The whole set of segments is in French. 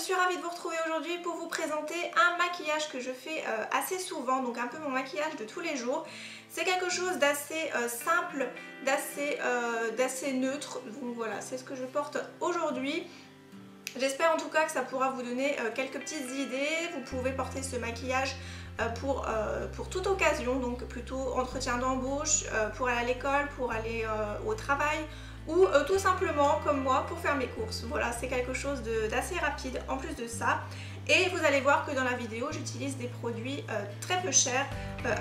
suis ravie de vous retrouver aujourd'hui pour vous présenter un maquillage que je fais assez souvent, donc un peu mon maquillage de tous les jours. C'est quelque chose d'assez simple, d'assez neutre, donc voilà, c'est ce que je porte aujourd'hui. J'espère en tout cas que ça pourra vous donner quelques petites idées. Vous pouvez porter ce maquillage pour toute occasion, donc plutôt entretien d'embauche, pour aller à l'école, pour aller au travail, ou tout simplement comme moi pour faire mes courses. Voilà, c'est quelque chose d'assez rapide en plus de ça. Et vous allez voir que dans la vidéo j'utilise des produits très peu chers,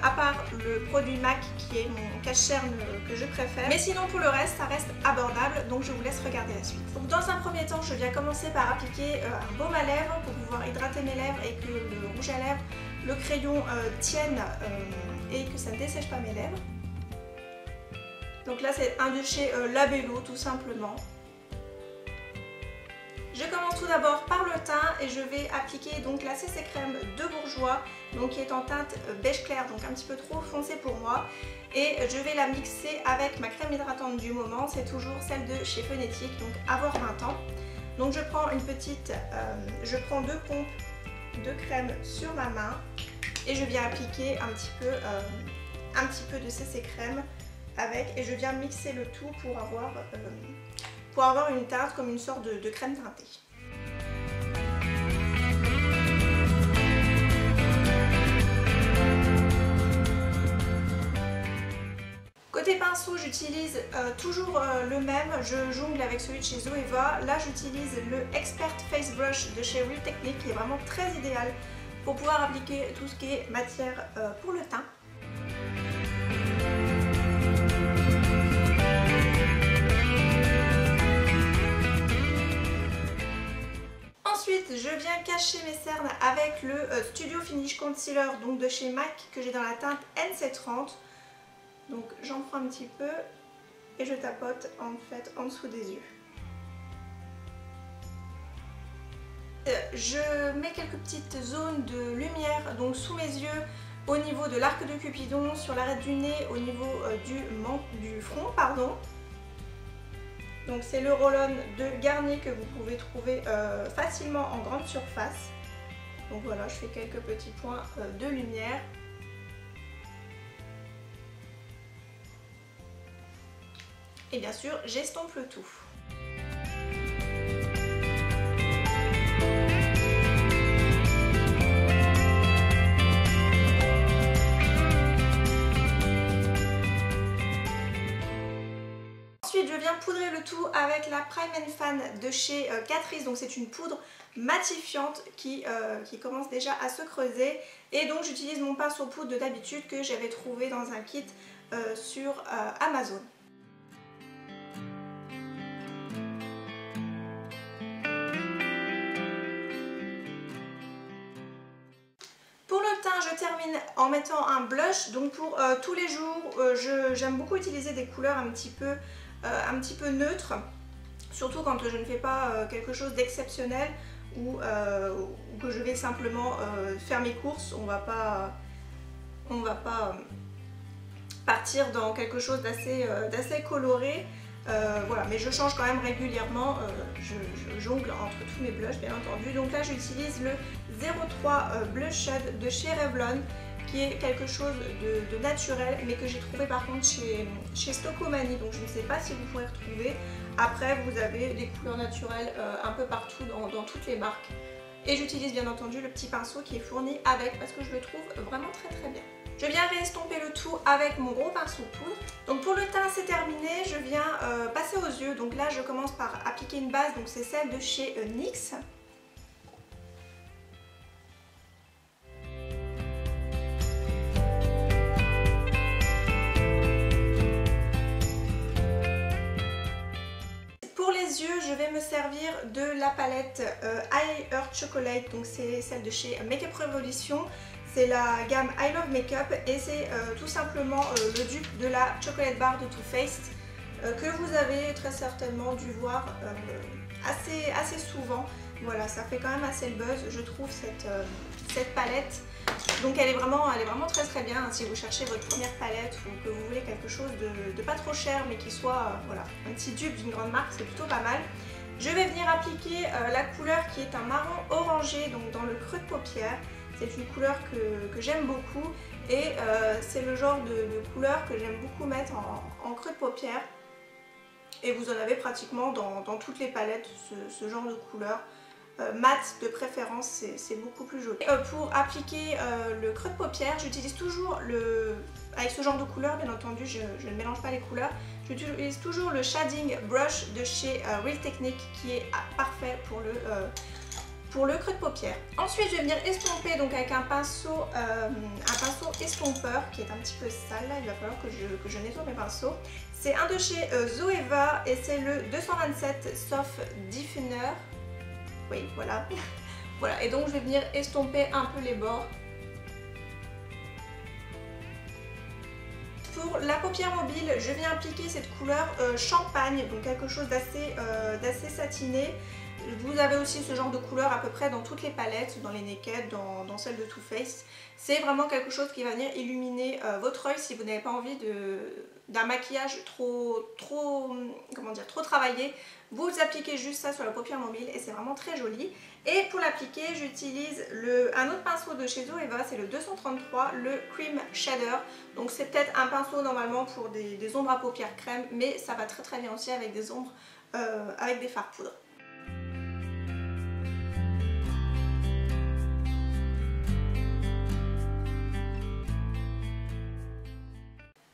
à part le produit MAC qui est mon cache-cerne que je préfère. Mais sinon pour le reste ça reste abordable, donc je vous laisse regarder la suite. Donc dans un premier temps je viens commencer par appliquer un baume à lèvres pour pouvoir hydrater mes lèvres et que le rouge à lèvres, le crayon tienne et que ça ne dessèche pas mes lèvres. Donc là c'est un de chez Labello tout simplement. Je commence tout d'abord par le teint et je vais appliquer donc la CC crème de Bourjois, donc qui est en teinte beige clair, donc un petit peu trop foncé pour moi. Et je vais la mixer avec ma crème hydratante du moment, c'est toujours celle de chez Phonétique, donc Avoir 20 ans. Donc je prends deux pompes de crème sur ma main et je viens appliquer un petit peu de CC crème avec, et je viens mixer le tout pour avoir une teinte comme une sorte de crème teintée. Côté pinceau, j'utilise toujours le même, je jongle avec celui de chez Zoeva. Là j'utilise le Expert Face Brush de chez Real Technique qui est vraiment très idéal pour pouvoir appliquer tout ce qui est matière pour le teint. Ensuite, je viens cacher mes cernes avec le Studio Finish Concealer donc de chez MAC que j'ai dans la teinte NC30. Donc j'en prends un petit peu et je tapote en fait en dessous des yeux. Je mets quelques petites zones de lumière donc sous mes yeux, au niveau de l'arc de Cupidon, sur l'arête du nez, au niveau du front, pardon. Donc c'est le roll-on de Garnier que vous pouvez trouver facilement en grande surface. Donc voilà, je fais quelques petits points de lumière. Et bien sûr, j'estompe le tout. Ensuite, je viens poudrer le tout avec la Prime and Fan de chez Catrice. Donc c'est une poudre matifiante qui commence déjà à se creuser. Et donc j'utilise mon pinceau poudre de d'habitude que j'avais trouvé dans un kit sur Amazon. Pour le teint, je termine en mettant un blush. Donc pour tous les jours, j'aime beaucoup utiliser des couleurs un petit peu neutres, surtout quand je ne fais pas quelque chose d'exceptionnel ou que je vais simplement faire mes courses. On va pas partir dans quelque chose d'assez coloré. Voilà, mais je change quand même régulièrement, je jongle entre tous mes blushs bien entendu. Donc là j'utilise le 03 Blush Shade de chez Revlon, qui est quelque chose de naturel mais que j'ai trouvé par contre chez Stocomanie, donc je ne sais pas si vous pourrez retrouver. Après vous avez des couleurs naturelles un peu partout dans toutes les marques, et j'utilise bien entendu le petit pinceau qui est fourni avec parce que je le trouve vraiment très très bien. Je viens réestomper le tout avec mon gros pinceau poudre. Donc pour le teint c'est terminé, je viens passer aux yeux. Donc là je commence par appliquer une base, donc c'est celle de chez NYX. Pour les yeux, je vais me servir de la palette I Heart Chocolate, donc c'est celle de chez Makeup Revolution. C'est la gamme I Love Makeup et c'est tout simplement le dupe de la Chocolate Bar de Too Faced que vous avez très certainement dû voir assez souvent. Voilà, ça fait quand même assez le buzz, je trouve, cette palette. Donc elle est vraiment très très bien hein, si vous cherchez votre première palette ou que vous voulez quelque chose de pas trop cher mais qui soit voilà, un petit dupe d'une grande marque, c'est plutôt pas mal. Je vais venir appliquer la couleur qui est un marron orangé, donc dans le creux de paupière. C'est une couleur que j'aime beaucoup et c'est le genre de couleur que j'aime beaucoup mettre en creux de paupière. Et vous en avez pratiquement dans toutes les palettes, ce genre de couleur. Mat de préférence, c'est beaucoup plus joli. Pour appliquer le creux de paupière, j'utilise toujours avec ce genre de couleur, bien entendu, je ne mélange pas les couleurs. J'utilise toujours le shading brush de chez Real Technique qui est parfait pour le creux de paupière. Ensuite, je vais venir estomper donc avec un pinceau estompeur qui est un petit peu sale. Là, il va falloir que je nettoie mes pinceaux. C'est un de chez Zoeva et c'est le 227 Soft Diffuser. Oui, voilà. Voilà, et donc je vais venir estomper un peu les bords. Pour la paupière mobile, je viens appliquer cette couleur champagne, donc quelque chose d'assez satiné. Vous avez aussi ce genre de couleur à peu près dans toutes les palettes, dans les Naked, dans celle de Too Faced. C'est vraiment quelque chose qui va venir illuminer votre œil si vous n'avez pas envie d'un maquillage trop travaillé. Vous appliquez juste ça sur la paupière mobile et c'est vraiment très joli. Et pour l'appliquer, j'utilise un autre pinceau de chez Zoeva, c'est le 233, le Cream Shader. Donc c'est peut-être un pinceau normalement pour des ombres à paupières crème, mais ça va très très bien aussi avec des ombres, avec des fards poudre.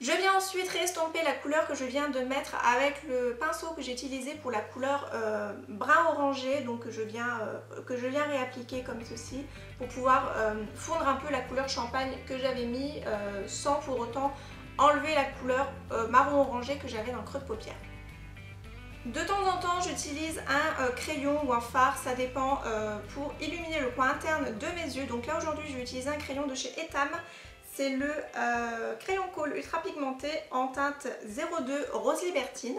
Je viens ensuite réestomper la couleur que je viens de mettre avec le pinceau que j'ai utilisé pour la couleur brun orangé, donc que je viens réappliquer comme ceci pour pouvoir fondre un peu la couleur champagne que j'avais mis sans pour autant enlever la couleur marron orangé que j'avais dans le creux de paupière. De temps en temps, j'utilise un crayon ou un fard, ça dépend, pour illuminer le coin interne de mes yeux. Donc là aujourd'hui, je vais utiliser un crayon de chez Etam. C'est le crayon Kohl ultra pigmenté en teinte 02 Rose Libertine.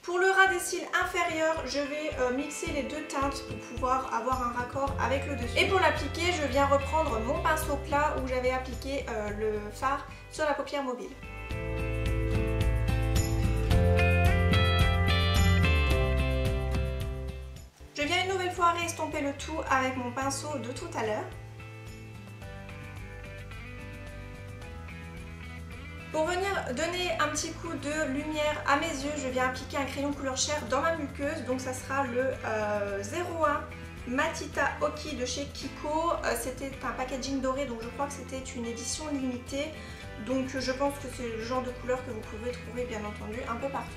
Pour le ras des cils inférieur, je vais mixer les deux teintes pour pouvoir avoir un raccord avec le dessus. Et pour l'appliquer, je viens reprendre mon pinceau plat où j'avais appliqué le fard sur la paupière mobile. Je viens une nouvelle fois réestomper le tout avec mon pinceau de tout à l'heure. Pour venir donner un petit coup de lumière à mes yeux, je viens appliquer un crayon couleur chair dans ma muqueuse. Donc ça sera le 01 Matita Oki de chez Kiko. C'était un packaging doré, donc je crois que c'était une édition limitée. Donc je pense que c'est le genre de couleur que vous pouvez trouver bien entendu un peu partout.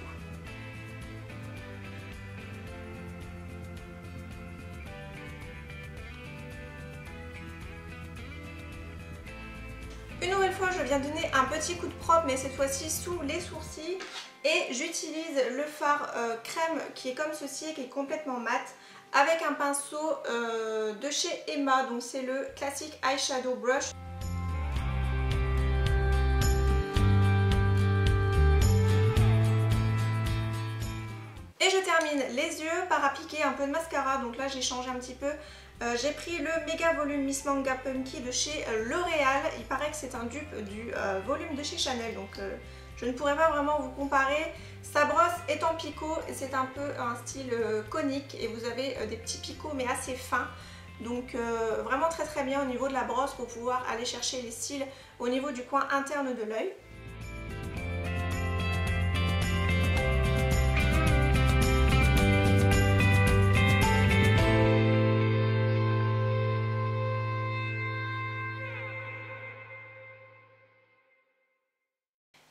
Une nouvelle fois, je viens donner un petit coup de propre, mais cette fois-ci sous les sourcils. Et j'utilise le fard crème qui est comme ceci, qui est complètement mat, avec un pinceau de chez Emma. Donc c'est le classique eyeshadow brush. Et je termine les yeux par appliquer un peu de mascara. Donc là j'ai changé un petit peu. J'ai pris le Méga Volume Miss Manga Punky de chez L'Oréal. Il paraît que c'est un dupe du volume de chez Chanel. Donc je ne pourrais pas vraiment vous comparer. Sa brosse est en picot et c'est un peu un style conique. Et vous avez des petits picots mais assez fins. Donc vraiment très très bien au niveau de la brosse pour pouvoir aller chercher les cils au niveau du coin interne de l'œil.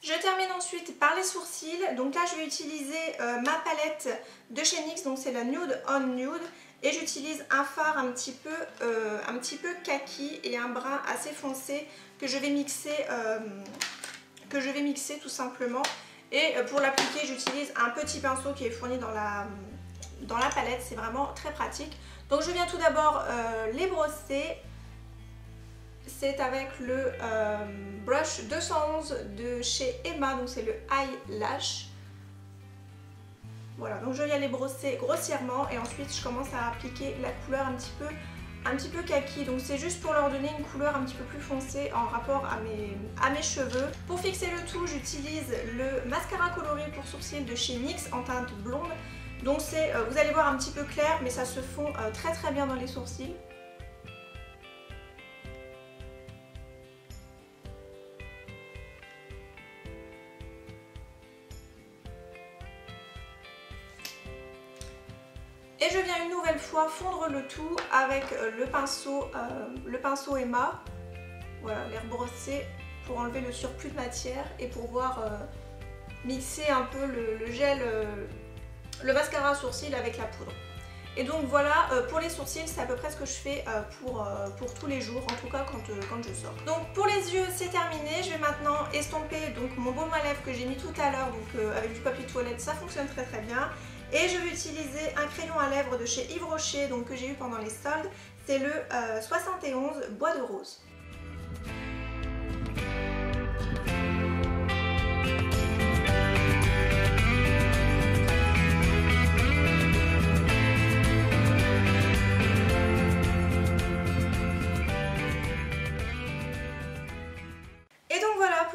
Je termine ensuite par les sourcils. Donc là je vais utiliser ma palette de chez NYX, donc c'est la Nude on Nude. Et j'utilise un fard un petit peu kaki et un brun assez foncé que je vais mixer tout simplement. Et pour l'appliquer j'utilise un petit pinceau qui est fourni dans la palette, c'est vraiment très pratique. Donc je viens tout d'abord les brosser. C'est avec le brush 211 de chez Emma, donc c'est le Eyelash. Voilà, donc je viens les brosser grossièrement et ensuite je commence à appliquer la couleur un petit peu un petit peu kaki, donc c'est juste pour leur donner une couleur un petit peu plus foncée en rapport à mes cheveux. Pour fixer le tout, j'utilise le mascara coloré pour sourcils de chez NYX en teinte blonde. Donc c'est, vous allez voir, un petit peu clair, mais ça se fond très très bien dans les sourcils. Et je viens une nouvelle fois fondre le tout avec le pinceau Emma. Voilà, l'air brossé pour enlever le surplus de matière et pour pouvoir mixer un peu le gel, le mascara à sourcils avec la poudre. Et donc voilà, pour les sourcils, c'est à peu près ce que je fais pour tous les jours, en tout cas quand je sors. Donc pour les yeux, c'est terminé. Je vais maintenant estomper donc mon baume à lèvres que j'ai mis tout à l'heure, donc avec du papier toilette, ça fonctionne très très bien. Et je vais utiliser un crayon à lèvres de chez Yves Rocher, donc que j'ai eu pendant les soldes. C'est le 71 Bois de Rose.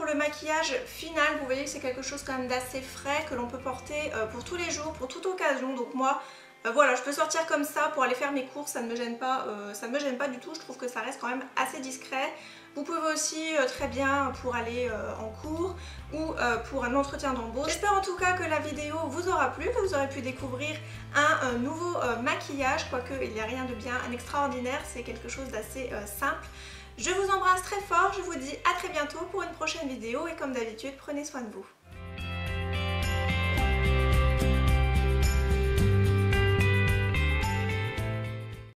Le maquillage final, vous voyez que c'est quelque chose quand même d'assez frais que l'on peut porter pour tous les jours, pour toute occasion. Donc moi, voilà, je peux sortir comme ça pour aller faire mes courses, ça ne me gêne pas, du tout. Je trouve que ça reste quand même assez discret. Vous pouvez aussi très bien pour aller en cours ou pour un entretien d'embauche. J'espère en tout cas que la vidéo vous aura plu, que vous aurez pu découvrir un nouveau maquillage, quoique il n'y a rien de bien extraordinaire, c'est quelque chose d'assez simple. Je vous embrasse très fort, je vous dis à très bientôt pour une prochaine vidéo et comme d'habitude, prenez soin de vous.